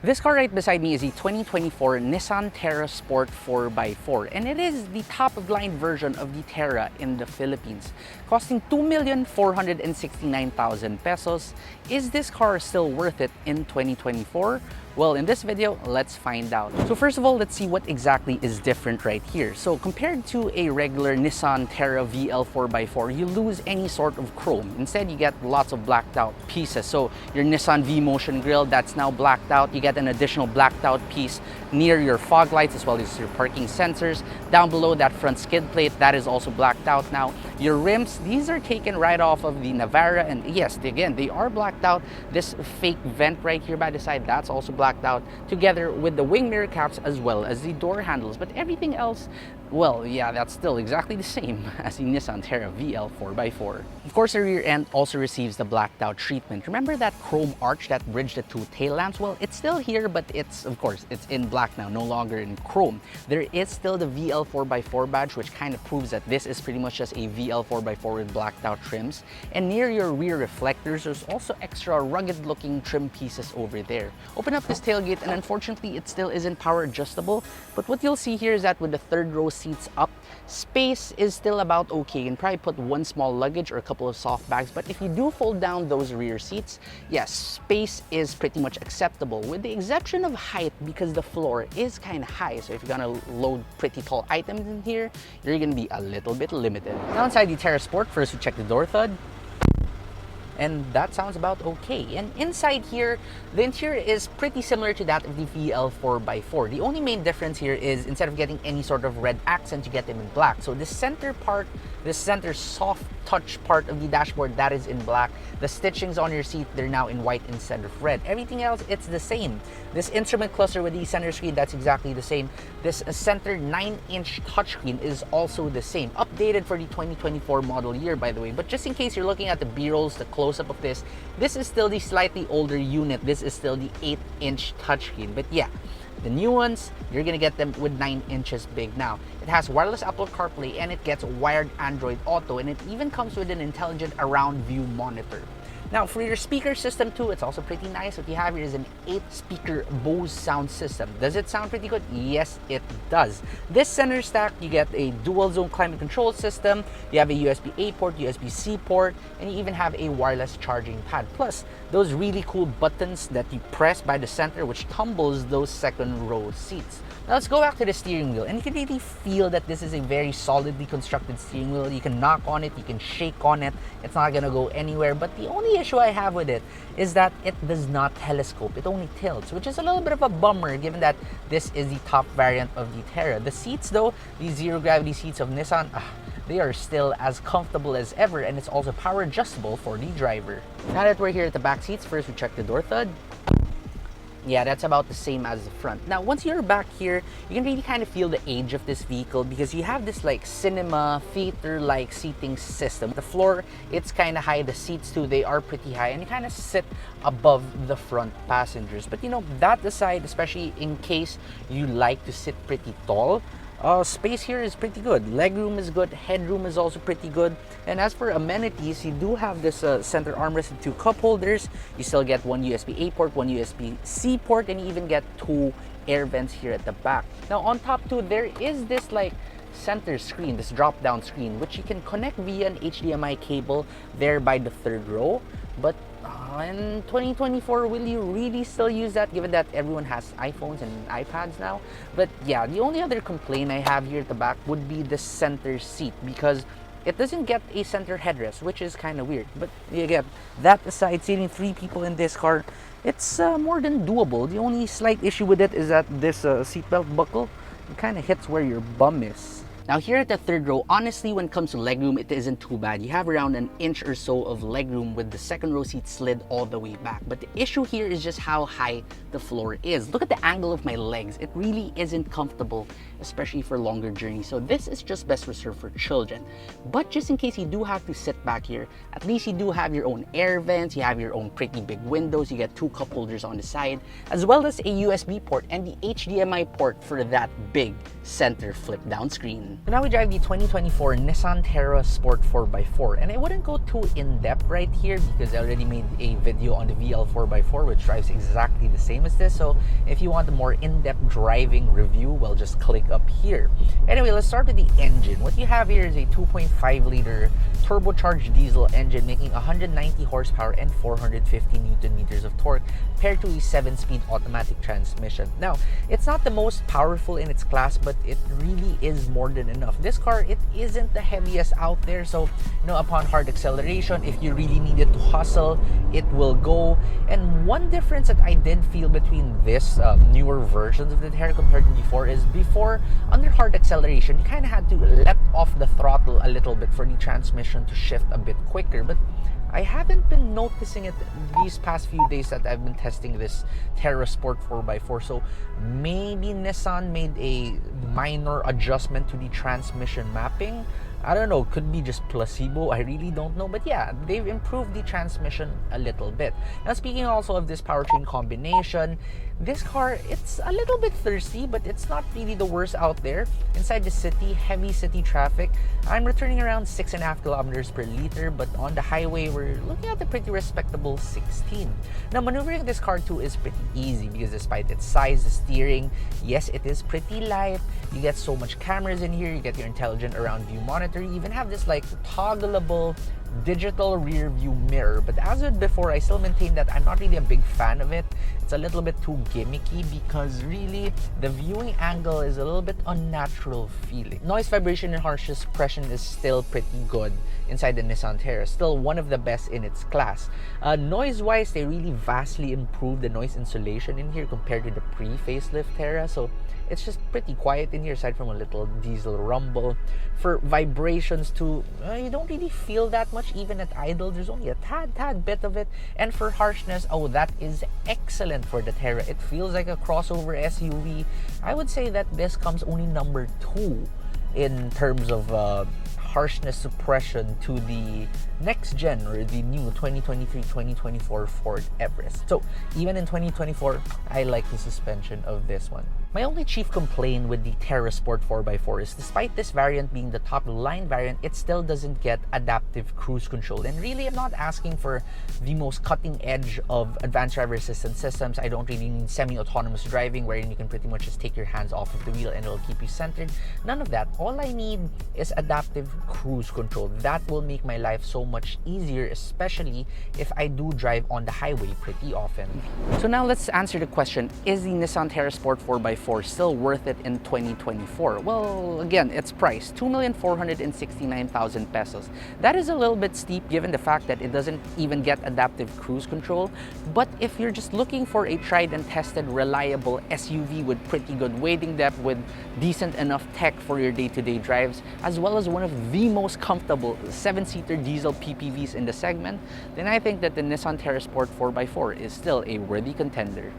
This car right beside me is a 2024 Nissan Terra Sport 4x4, and it is the top-of-line version of the Terra in the Philippines, costing 2,469,000 pesos. Is this car still worth it in 2024? Well, in this video, let's find out. So first of all, let's see what exactly is different right here. So compared to a regular Nissan Terra VL 4x4, you lose any sort of chrome. Instead, you get lots of blacked out pieces. So your Nissan V-Motion grille, that's now blacked out. You get an additional blacked out piece near your fog lights as well as your parking sensors. Down below that front skid plate, that is also blacked out now. Your rims, these are taken right off of the Navara, and yes, again, they are blacked out. This fake vent right here by the side, that's also blacked out, together with the wing mirror caps as well as the door handles. But everything else, well, yeah, that's still exactly the same as the Nissan Terra VL 4x4. Of course, the rear end also receives the blacked out treatment. Remember that chrome arch that bridged the two tail lamps? Well, it's still here, but it's, of course, it's in black now, no longer in chrome. There is still the VL 4x4 badge, which kind of proves that this is pretty much just a VL 4x4 with blacked out trims. And near your rear reflectors, there's also extra rugged looking trim pieces over there. Open up this tailgate, and unfortunately, it still isn't power adjustable. But what you'll see here is that with the third row seats up, space is still about okay. You can probably put one small luggage or a couple of soft bags, but if you do fold down those rear seats, yes, space is pretty much acceptable, with the exception of height, because the floor is kind of high. So if you're gonna load pretty tall items in here, you're gonna be a little bit limited. Now inside the Terra Sport, first we check the door thud, and that sounds about okay. And inside here, the interior is pretty similar to that of the VL 4x4. The only main difference here is instead of getting any sort of red accent, you get them in black. So the center part, the center soft touch part of the dashboard, that is in black. The stitchings on your seat, they're now in white instead of red. Everything else, it's the same. This instrument cluster with the center screen, that's exactly the same. This center 9-inch touchscreen is also the same. Updated for the 2024 model year, by the way. But just in case you're looking at the B-rolls, the close-up of this is still the slightly older unit. This is still the 8-inch touchscreen. But yeah, the new ones, you're gonna get them with 9 inches big now. It has wireless Apple CarPlay, and it gets wired Android Auto, and it even comes with an intelligent around view monitor. Now, for your speaker system too, it's also pretty nice. What you have here is an 8-speaker Bose sound system. Does it sound pretty good? Yes, it does. This center stack, you get a dual zone climate control system, you have a USB-A port, USB-C port, and you even have a wireless charging pad. Plus, those really cool buttons that you press by the center, which tumbles those second row seats. Now let's go back to the steering wheel, and you can really feel that this is a very solidly constructed steering wheel. You can knock on it, you can shake on it, it's not gonna go anywhere. But the only issue I have with it is that it does not telescope, it only tilts, which is a little bit of a bummer given that this is the top variant of the Terra. The seats though, these zero gravity seats of Nissan, they are still as comfortable as ever, and it's also power adjustable for the driver. Now that we're here at the back seats, first we check the door thud. Yeah, that's about the same as the front. Now, once you're back here, you can really kind of feel the age of this vehicle because you have this like cinema theater-like seating system. The floor, it's kind of high. The seats too, they are pretty high, and you kind of sit above the front passengers. But you know, that aside, especially in case you like to sit pretty tall, space here is pretty good. Legroom is good, headroom is also pretty good. And as for amenities, you do have this center armrest and 2 cup holders. You still get one USB-A port, one USB-C port, and you even get 2 air vents here at the back. Now on top too, there is this like center screen, this drop down screen, which you can connect via an HDMI cable there by the third row. But in 2024, will you really still use that, given that everyone has iPhones and iPads now? But yeah, the only other complaint I have here at the back would be the center seat, because it doesn't get a center headrest, which is kind of weird. But again, that aside, seating 3 people in this car, it's more than doable. The only slight issue with it is that this seatbelt buckle, it kind of hits where your bum is. Now here at the third row, honestly, when it comes to legroom, it isn't too bad. You have around an inch or so of legroom with the second row seat slid all the way back. But the issue here is just how high the floor is. Look at the angle of my legs. It really isn't comfortable, especially for longer journeys. So this is just best reserved for children. But just in case you do have to sit back here, at least you do have your own air vents, you have your own pretty big windows, you get 2 cup holders on the side, as well as a USB port and the HDMI port for that big center flip down screen. 10. So now we drive the 2024 Nissan Terra Sport 4x4, and I wouldn't go too in-depth right here because I already made a video on the VL 4x4 which drives exactly the same as this. So if you want a more in-depth driving review, well, just click up here. Anyway, let's start with the engine. What you have here is a 2.5 liter turbocharged diesel engine making 190 horsepower and 450 newton meters of torque paired to a 7-speed automatic transmission. Now, it's not the most powerful in its class, but it really is more than enough. This car, it isn't the heaviest out there, so upon hard acceleration, if you really need it to hustle, it will go. And one difference that I did feel between this newer versions of the Terra compared to before is before, under hard acceleration, you kind of had to let off the throttle a little bit for the transmission to shift a bit quicker, but I haven't been noticing it these past few days that I've been testing this Terra Sport 4x4. So maybe Nissan made a minor adjustment to the transmission mapping. I don't know, could be just placebo, I really don't know. But yeah, they've improved the transmission a little bit. Now, speaking also of this powertrain combination, this car, it's a little bit thirsty, but it's not really the worst out there. Inside the city, heavy city traffic, I'm returning around 6.5 kilometers per liter, but on the highway, we're looking at a pretty respectable 16. Now, maneuvering this car too is pretty easy because despite its size, the steering, yes, it is pretty light. You get so much cameras in here, you get your intelligent around view monitor, you even have this like toggleable digital rear view mirror. But as with before, I still maintain that I'm not really a big fan of it. It's a little bit too gimmicky because really the viewing angle is a little bit unnatural feeling. Noise, vibration, and harsh suppression is still pretty good inside the Nissan Terra, still one of the best in its class. Noise wise, they really vastly improved the noise insulation in here compared to the pre-facelift Terra, so it's just pretty quiet in here aside from a little diesel rumble. For vibrations too, you don't really feel that much even at idle. There's only a tad bit of it. And for harshness, oh, that is excellent for the Terra. It feels like a crossover SUV. I would say that this comes only number 2 in terms of harshness suppression to the next gen or the new 2023-2024 Ford Everest. So even in 2024, I like the suspension of this one. My only chief complaint with the Terra Sport 4x4 is despite this variant being the top line variant, it still doesn't get adaptive cruise control. And really, I'm not asking for the most cutting edge of advanced driver assistance systems. I don't really need semi-autonomous driving wherein you can pretty much just take your hands off of the wheel and it'll keep you centered. None of that. All I need is adaptive cruise control. That will make my life so much easier, especially if I do drive on the highway pretty often. So now let's answer the question, is the Nissan Terra Sport 4x4 still worth it in 2024? Well, again, its price, 2,469,000 pesos. That is a little bit steep given the fact that it doesn't even get adaptive cruise control. But if you're just looking for a tried and tested, reliable SUV with pretty good weighting depth, with decent enough tech for your day-to-day drives, as well as one of the most comfortable 7-seater diesel PPVs in the segment, then I think that the Nissan Terra Sport 4x4 is still a worthy contender.